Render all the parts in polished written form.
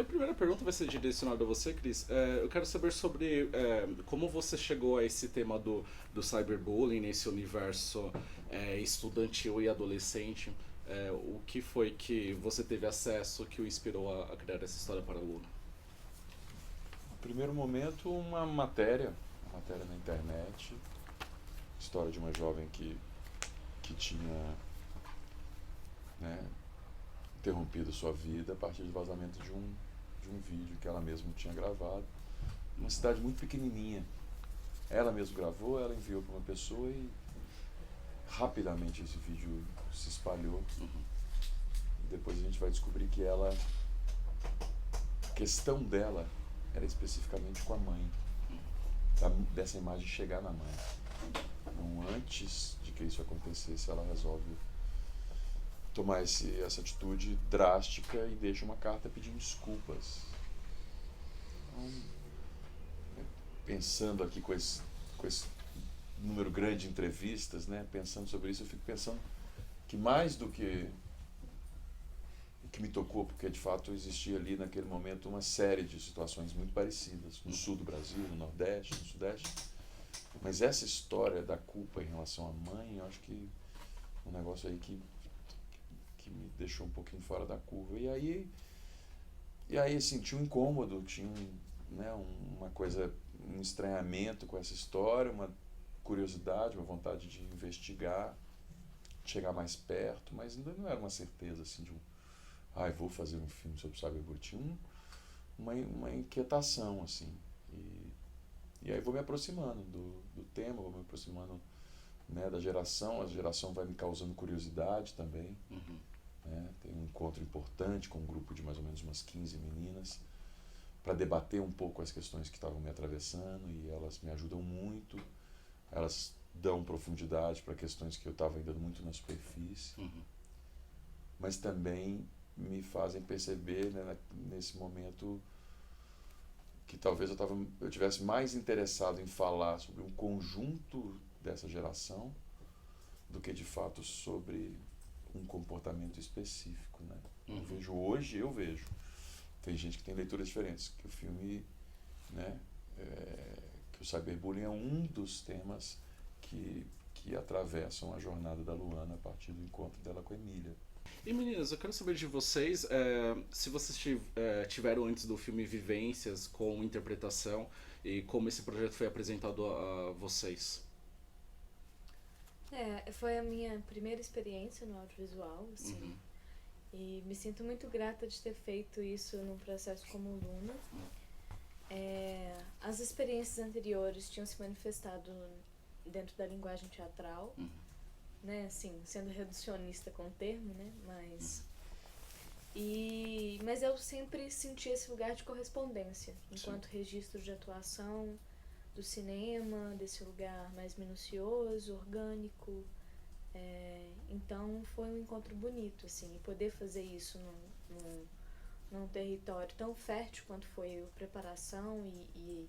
minha primeira pergunta vai ser direcionada a você, Cris. Eu quero saber sobre como você chegou a esse tema do cyberbullying, nesse universo estudantil e adolescente. O que foi que você teve acesso que o inspirou a criar essa história para a Luna? No primeiro momento, uma matéria na internet, história de uma jovem que tinha, né, interrompido sua vida a partir do vazamento de um vídeo que ela mesma tinha gravado. Uma cidade muito pequenininha. Ela mesma gravou, ela enviou para uma pessoa e rapidamente esse vídeo se espalhou. E depois a gente vai descobrir que a questão dela era especificamente com a mãe, dessa imagem chegar na mãe. Então, antes de que isso acontecesse, ela resolve tomar essa atitude drástica e deixa uma carta pedindo desculpas. Então, pensando aqui com esse número grande de entrevistas, né, pensando sobre isso, eu fico pensando que mais do que o que me tocou, porque de fato existia ali naquele momento uma série de situações muito parecidas, no sul do Brasil, no Nordeste, no Sudeste, mas essa história da culpa em relação à mãe, eu acho que um negócio aí que me deixou um pouquinho fora da curva. E aí assim, tinha um incômodo, tinha né, uma coisa, um estranhamento com essa história, uma curiosidade, uma vontade de investigar, chegar mais perto, mas ainda não era uma certeza assim de vou fazer um filme sobre cyberbullying. Tinha uma inquietação assim. E aí vou me aproximando do tema, vou me aproximando, né, da geração, a geração vai me causando curiosidade também. Né? Tem um encontro importante com um grupo de mais ou menos umas 15 meninas para debater um pouco as questões que estavam me atravessando, e elas me ajudam muito, elas dão profundidade para questões que eu estava ainda muito na superfície, mas também me fazem perceber, né, nesse momento, que talvez eu tivesse mais interessado em falar sobre um conjunto dessa geração do que de fato sobre um comportamento específico, né? Eu vejo. Tem gente que tem leituras diferentes, que o filme, né, que o cyberbullying é um dos temas que atravessam a jornada da Luana a partir do encontro dela com a Emília. E meninas, eu quero saber de vocês se vocês tiveram antes do filme vivências com interpretação e como esse projeto foi apresentado a vocês. Foi a minha primeira experiência no audiovisual, assim, e me sinto muito grata de ter feito isso num processo como Luna. As experiências anteriores tinham se manifestado dentro da linguagem teatral, né, assim, sendo reducionista com o termo, né, mas eu sempre senti esse lugar de correspondência, enquanto registro de atuação do cinema, desse lugar mais minucioso, orgânico. Então foi um encontro bonito, assim, e poder fazer isso num território tão fértil quanto foi a preparação e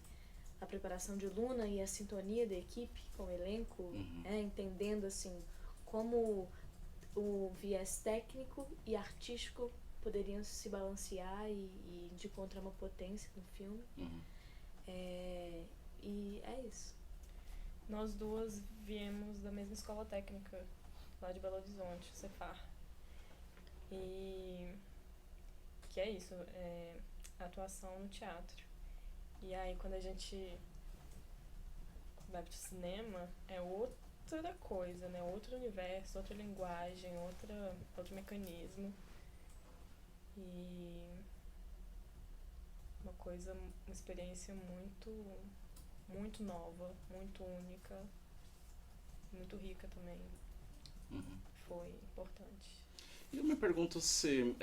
a preparação de Luna e a sintonia da equipe com o elenco, entendendo assim como o viés técnico e artístico poderiam se balancear e de encontrar uma potência no filme. E é isso. Nós duas viemos da mesma escola técnica lá de Belo Horizonte, Cefar. E que é isso, atuação no teatro. E aí quando a gente vai pro cinema, é outra coisa, né? Outro universo, outra linguagem, outro mecanismo. E uma experiência muito nova, muito única, muito rica também. Foi importante. E eu me pergunto se,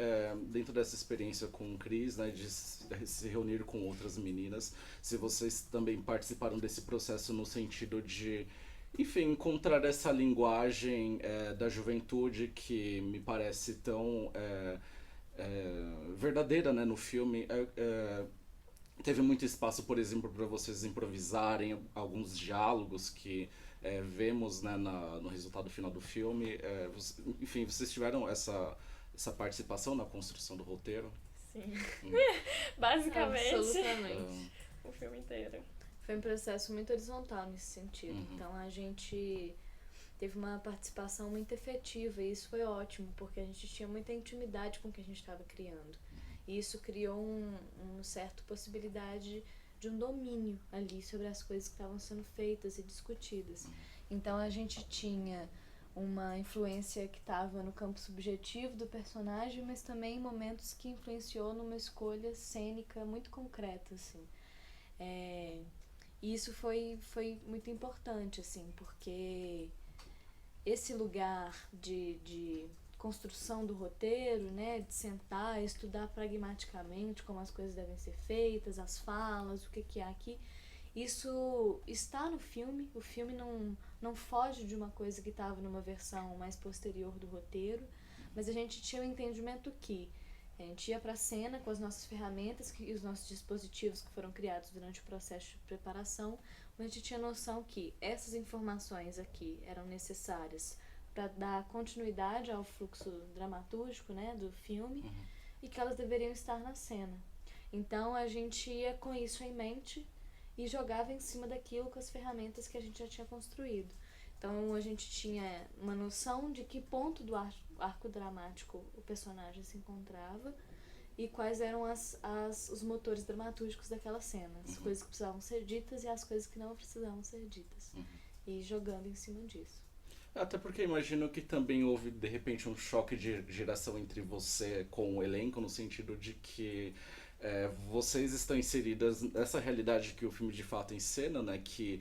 dentro dessa experiência com o Cris, né, de se reunir com outras meninas, se vocês também participaram desse processo no sentido de, enfim, encontrar essa linguagem da juventude que me parece tão verdadeira, né, no filme. Teve muito espaço, por exemplo, para vocês improvisarem alguns diálogos que vemos, né, no resultado final do filme. Enfim, vocês tiveram essa participação na construção do roteiro? Sim. basicamente Absolutamente. o filme inteiro. Foi um processo muito horizontal nesse sentido. Uhum. Então a gente teve uma participação muito efetiva e isso foi ótimo, porque a gente tinha muita intimidade com o que a gente estava criando. E isso criou uma certa possibilidade de um domínio ali sobre as coisas que estavam sendo feitas e discutidas. Então a gente tinha uma influência que estava no campo subjetivo do personagem, mas também em momentos que influenciou numa escolha cênica muito concreta, assim. E isso foi muito importante, assim, porque esse lugar de construção do roteiro, né, de sentar, estudar pragmaticamente como as coisas devem ser feitas, as falas, o que há aqui, isso está no filme. O filme não foge de uma coisa que estava numa versão mais posterior do roteiro, mas a gente tinha o entendimento que a gente ia para a cena com as nossas ferramentas e os nossos dispositivos que foram criados durante o processo de preparação, mas a gente tinha noção que essas informações aqui eram necessárias para dar continuidade ao fluxo dramatúrgico, né, do filme, e que elas deveriam estar na cena. Então a gente ia com isso em mente e jogava em cima daquilo com as ferramentas que a gente já tinha construído. Então a gente tinha uma noção de que ponto do arco dramático o personagem se encontrava e quais eram os motores dramatúrgicos daquela cena, as coisas que precisavam ser ditas e as coisas que não precisavam ser ditas, e jogando em cima disso. Até porque imagino que também houve, de repente, um choque de geração entre você com o elenco, no sentido de que vocês estão inseridas nessa realidade que o filme de fato encena, né? Que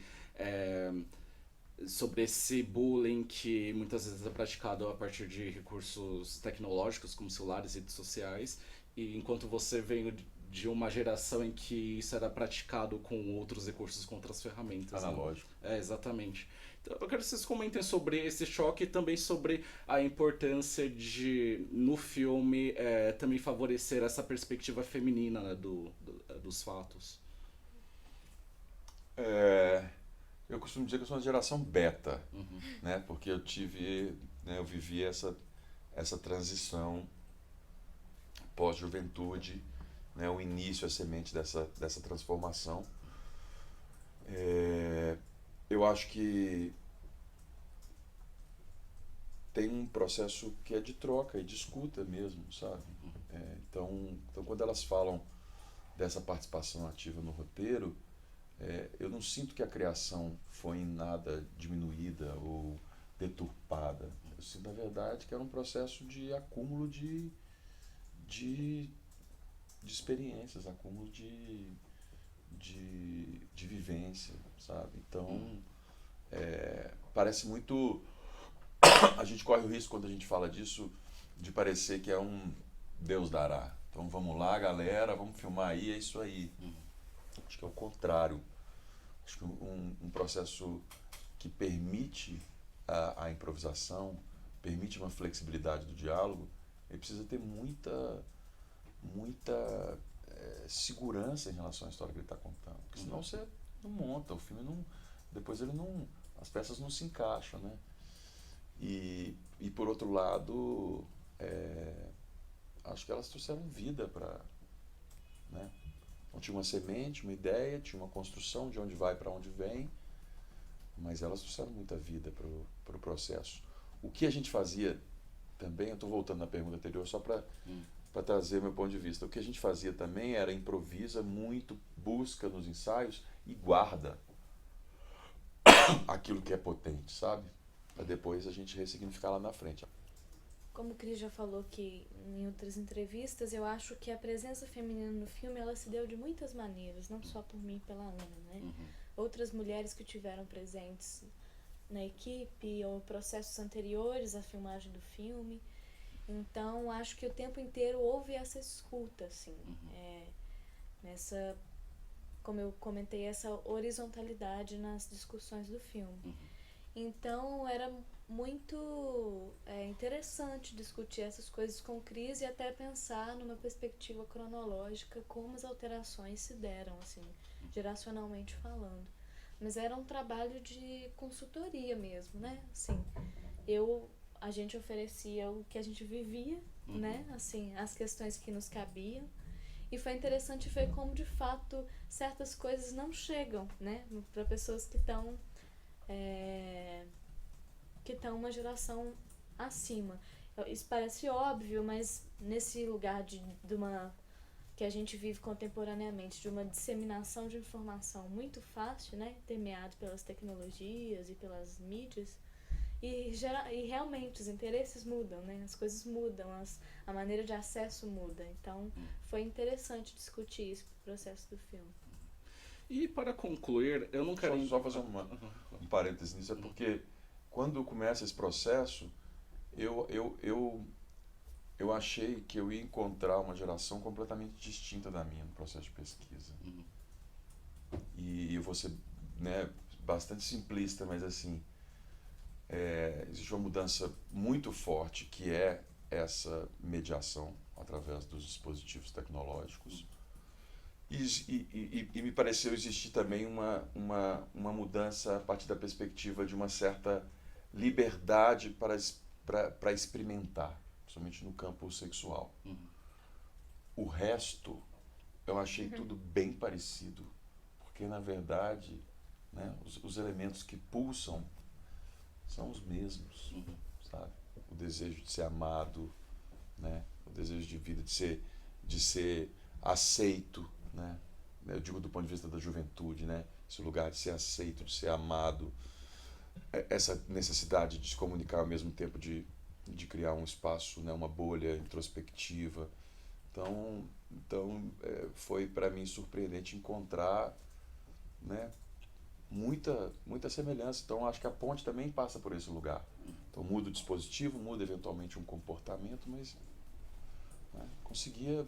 sobre esse bullying que muitas vezes é praticado a partir de recursos tecnológicos, como celulares e redes sociais, e enquanto você veio de uma geração em que isso era praticado com outros recursos, com outras ferramentas. Analógico. Né? Exatamente. Então, eu quero que vocês comentem sobre esse choque e também sobre a importância de, no filme, também favorecer essa perspectiva feminina, né, dos fatos. Eu costumo dizer que eu sou uma geração beta, né? Porque eu vivi essa transição pós-juventude, né? O início, a semente dessa transformação. Eu acho que tem um processo que é de troca e de escuta mesmo, sabe? Então, quando elas falam dessa participação ativa no roteiro, eu não sinto que a criação foi em nada diminuída ou deturpada. Eu sinto, na verdade, que era um processo de acúmulo de experiências, acúmulo de vivência, sabe? Então, parece muito... A gente corre o risco, quando a gente fala disso, de parecer que é um Deus dará. Então, vamos lá, galera, vamos filmar aí, é isso aí. Acho que é o contrário. Acho que um processo que permite a improvisação, permite uma flexibilidade do diálogo, ele precisa ter muita segurança em relação à história que ele está contando. Porque senão você não monta, o filme não... Depois as peças não se encaixam, né? E por outro lado, acho que elas trouxeram vida para... Né? Então, tinha uma semente, uma ideia, tinha uma construção de onde vai para onde vem, mas elas trouxeram muita vida para o processo. O que a gente fazia também, eu estou voltando na pergunta anterior só para trazer meu ponto de vista, o que a gente fazia também era improvisa muito, busca nos ensaios e guarda aquilo que é potente, sabe? Para depois a gente ressignificar lá na frente. Como o Cris já falou que em outras entrevistas, eu acho que a presença feminina no filme ela se deu de muitas maneiras, não só por mim e pela Ana, né? Outras mulheres que tiveram presentes na equipe ou processos anteriores à filmagem do filme. Então, acho que o tempo inteiro houve essa escuta, assim, como eu comentei, essa horizontalidade nas discussões do filme. Então, era muito interessante discutir essas coisas com o Cris e até pensar numa perspectiva cronológica como as alterações se deram, assim, geracionalmente falando. Mas era um trabalho de consultoria mesmo, né? Assim, a gente oferecia o que a gente vivia, né? Assim, as questões que nos cabiam. E foi interessante ver como, de fato, certas coisas não chegam, né, para pessoas que estão uma geração acima. Isso parece óbvio, mas nesse lugar de uma que a gente vive contemporaneamente, de uma disseminação de informação muito fácil, né, intermeado pelas tecnologias e pelas mídias, e realmente os interesses mudam, né, as coisas mudam, a maneira de acesso muda. Então foi interessante discutir isso no processo do filme. E para concluir, eu não quero... Só fazer um parênteses nisso, é porque quando começa esse processo, eu achei que eu ia encontrar uma geração completamente distinta da minha no processo de pesquisa. E eu vou ser, né, bastante simplista, mas assim, existe uma mudança muito forte que é essa mediação através dos dispositivos tecnológicos. E me pareceu existir também uma mudança a partir da perspectiva de uma certa liberdade para experimentar, principalmente no campo sexual. O resto, eu achei tudo bem parecido, porque na verdade, né, os elementos que pulsam são os mesmos, sabe? O desejo de ser amado, né? O desejo de vida, de ser aceito, né? Eu digo do ponto de vista da juventude, né? Esse lugar de ser aceito, de ser amado, essa necessidade de se comunicar ao mesmo tempo, de criar um espaço, né? Uma bolha introspectiva. Então foi para mim surpreendente encontrar, né, muita semelhança. Então acho que a ponte também passa por esse lugar. Então muda o dispositivo, muda eventualmente um comportamento, mas, né, conseguia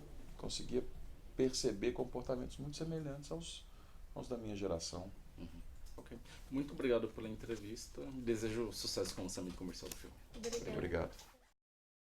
perceber comportamentos muito semelhantes aos da minha geração. Ok. Muito obrigado pela entrevista. Desejo sucesso com o lançamento comercial do filme. Obrigada. Obrigado.